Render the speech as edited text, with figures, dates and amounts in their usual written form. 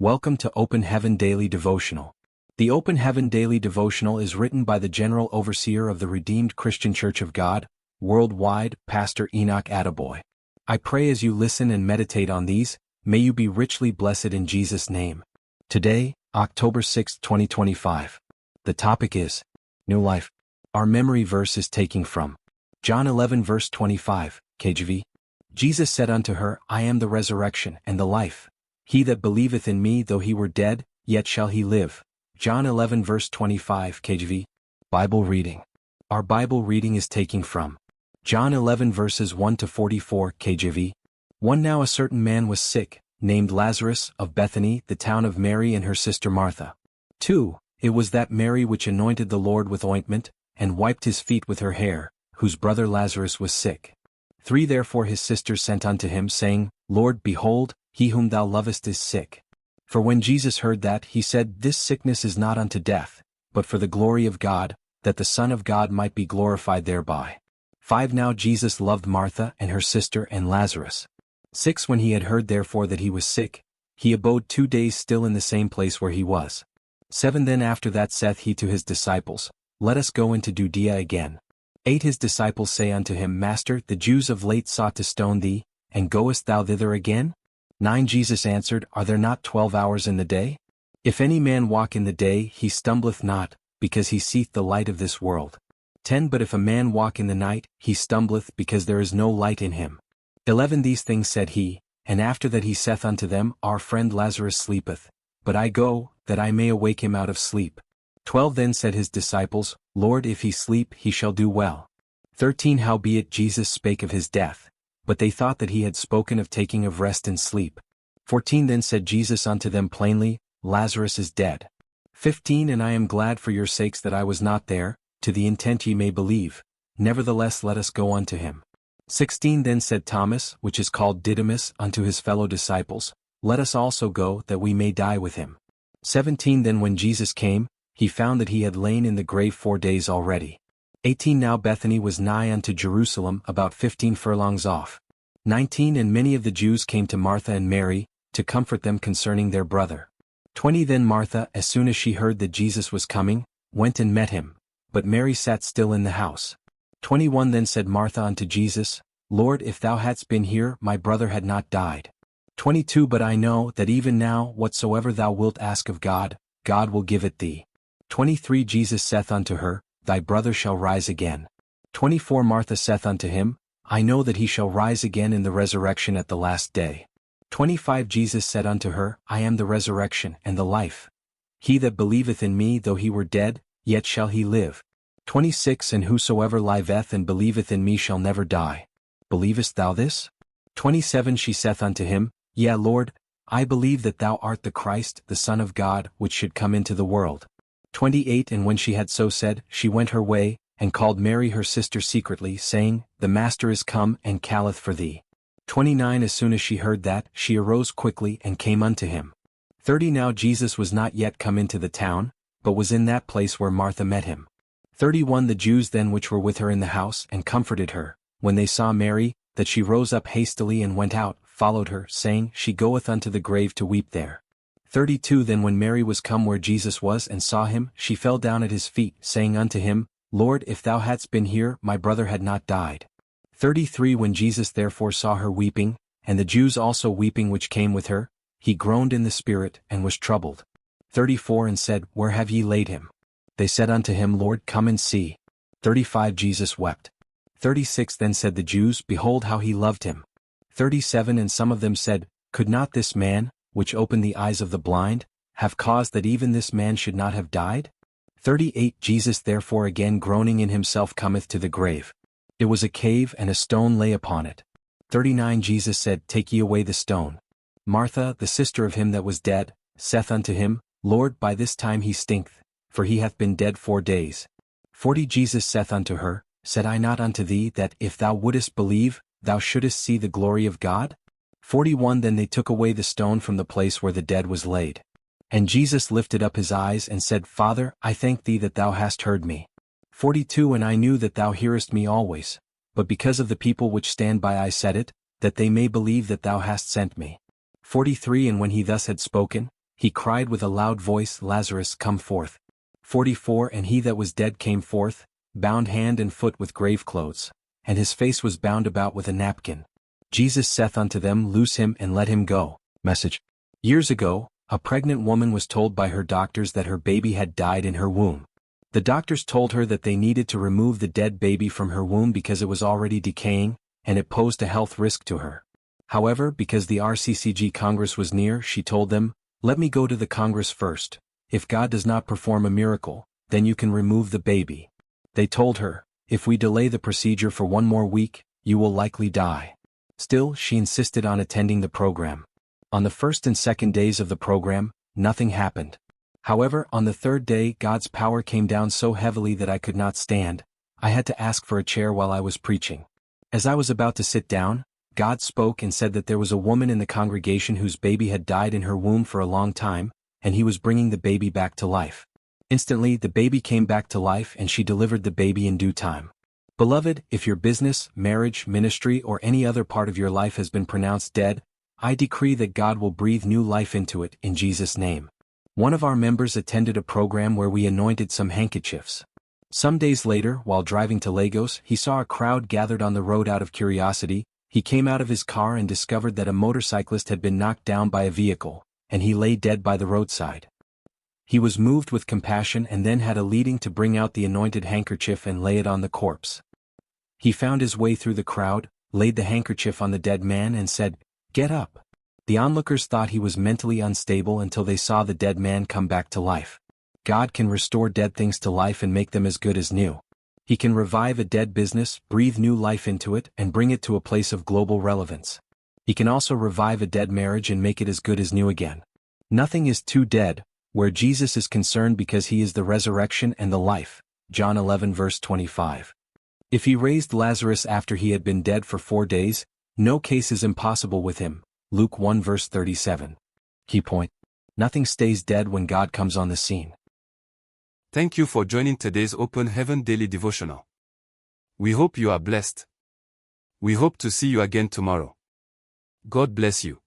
Welcome to Open Heaven Daily Devotional. The Open Heaven Daily Devotional is written by the General Overseer of the Redeemed Christian Church of God, worldwide, Pastor Enoch Attaboy. I pray as you listen and meditate on these, may you be richly blessed in Jesus' name. Today, October 6, 2025. The topic is New Life. Our memory verse is taken from John 11 verse 25, KJV. Jesus said unto her, I am the resurrection and the life. He that believeth in me, though he were dead, yet shall he live. John 11 verse 25 KJV. Bible reading. Our Bible reading is taken from John 11 verses 1 to 44 KJV. 1 Now a certain man was sick, named Lazarus, of Bethany, the town of Mary and her sister Martha. 2 It was that Mary which anointed the Lord with ointment, and wiped his feet with her hair, whose brother Lazarus was sick. 3 Therefore his sisters sent unto him, saying, Lord, behold, he whom thou lovest is sick. For when Jesus heard that, he said, This sickness is not unto death, but for the glory of God, that the Son of God might be glorified thereby. 5 Now Jesus loved Martha and her sister and Lazarus. 6 When he had heard therefore that he was sick, he abode 2 days still in the same place where he was. 7 Then after that saith he to his disciples, Let us go into Judea again. 8 His disciples say unto him, Master, the Jews of late sought to stone thee, and goest thou thither again? 9 Jesus answered, Are there not 12 hours in the day? If any man walk in the day, he stumbleth not, because he seeth the light of this world. 10 But if a man walk in the night, he stumbleth, because there is no light in him. 11 These things said he, and after that he saith unto them, Our friend Lazarus sleepeth, but I go, that I may awake him out of sleep. 12 Then said his disciples, Lord, if he sleep, he shall do well. 13 Howbeit Jesus spake of his death, but they thought that he had spoken of taking of rest and sleep. 14 Then said Jesus unto them plainly, Lazarus is dead. 15 And I am glad for your sakes that I was not there, to the intent ye may believe. Nevertheless let us go unto him. 16 Then said Thomas, which is called Didymus, unto his fellow disciples, Let us also go, that we may die with him. 17 Then when Jesus came, he found that he had lain in the grave 4 days already. 18 Now Bethany was nigh unto Jerusalem, about 15 furlongs off. 19 And many of the Jews came to Martha and Mary, to comfort them concerning their brother. 20 Then Martha, as soon as she heard that Jesus was coming, went and met him, but Mary sat still in the house. 21 Then said Martha unto Jesus, Lord, if thou hadst been here, my brother had not died. 22 But I know that even now whatsoever thou wilt ask of God, God will give it thee. 23 Jesus saith unto her, Thy brother shall rise again. 24 Martha saith unto him, I know that he shall rise again in the resurrection at the last day. 25 Jesus said unto her, I am the resurrection and the life. He that believeth in me, though he were dead, yet shall he live. 26 And whosoever liveth and believeth in me shall never die. Believest thou this? 27 She saith unto him, Yea, Lord, I believe that thou art the Christ, the Son of God, which should come into the world. 28 And when she had so said, she went her way, and called Mary her sister secretly, saying, The Master is come, and calleth for thee. 29 As soon as she heard that, she arose quickly, and came unto him. 30 Now Jesus was not yet come into the town, but was in that place where Martha met him. 31 The Jews then which were with her in the house, and comforted her, when they saw Mary, that she rose up hastily and went out, followed her, saying, She goeth unto the grave to weep there. 32 Then when Mary was come where Jesus was and saw him, she fell down at his feet, saying unto him, Lord, if thou hadst been here, my brother had not died. 33 When Jesus therefore saw her weeping, and the Jews also weeping which came with her, he groaned in the spirit, and was troubled. 34 And said, Where have ye laid him? They said unto him, Lord, come and see. 35 Jesus wept. 36 Then said the Jews, Behold how he loved him. 37 And some of them said, Could not this man, which opened the eyes of the blind, have caused that even this man should not have died? 38 Jesus therefore again groaning in himself cometh to the grave. It was a cave, and a stone lay upon it. 39 Jesus said, Take ye away the stone. Martha, the sister of him that was dead, saith unto him, Lord, by this time he stinketh, for he hath been dead 4 days. 40 Jesus saith unto her, Said I not unto thee, that if thou wouldest believe, thou shouldest see the glory of God? 41 Then they took away the stone from the place where the dead was laid. And Jesus lifted up his eyes and said, Father, I thank thee that thou hast heard me. 42 And I knew that thou hearest me always, but because of the people which stand by I said it, that they may believe that thou hast sent me. 43 And when he thus had spoken, He cried with a loud voice, Lazarus, come forth. 44 And he that was dead came forth, bound hand and foot with grave clothes, and his face was bound about with a napkin. Jesus saith unto them, Loose him and let him go. Message. Years ago, a pregnant woman was told by her doctors that her baby had died in her womb. The doctors told her that they needed to remove the dead baby from her womb because it was already decaying, and it posed a health risk to her. However, because the RCCG Congress was near, she told them, Let me go to the Congress first. If God does not perform a miracle, then you can remove the baby. They told her, If we delay the procedure for 1 more week, you will likely die. Still, she insisted on attending the program. On the first and second days of the program, nothing happened. However, on the third day, God's power came down so heavily that I could not stand. I had to ask for a chair while I was preaching. As I was about to sit down, God spoke and said that there was a woman in the congregation whose baby had died in her womb for a long time, and he was bringing the baby back to life. Instantly, the baby came back to life and she delivered the baby in due time. Beloved, if your business, marriage, ministry, or any other part of your life has been pronounced dead, I decree that God will breathe new life into it, in Jesus' name. One of our members attended a program where we anointed some handkerchiefs. Some days later, while driving to Lagos, he saw a crowd gathered on the road. Out of curiosity, he came out of his car and discovered that a motorcyclist had been knocked down by a vehicle, and he lay dead by the roadside. He was moved with compassion and then had a leading to bring out the anointed handkerchief and lay it on the corpse. He found his way through the crowd, laid the handkerchief on the dead man and said, Get up. The onlookers thought he was mentally unstable until they saw the dead man come back to life. God can restore dead things to life and make them as good as new. He can revive a dead business, breathe new life into it, and bring it to a place of global relevance. He can also revive a dead marriage and make it as good as new again. Nothing is too dead, where Jesus is concerned, because he is the resurrection and the life. John 11 verse 25. If he raised Lazarus after he had been dead for 4 days, no case is impossible with him. Luke 1 verse 37. Key point. Nothing stays dead when God comes on the scene. Thank you for joining today's Open Heaven Daily Devotional. We hope you are blessed. We hope to see you again tomorrow. God bless you.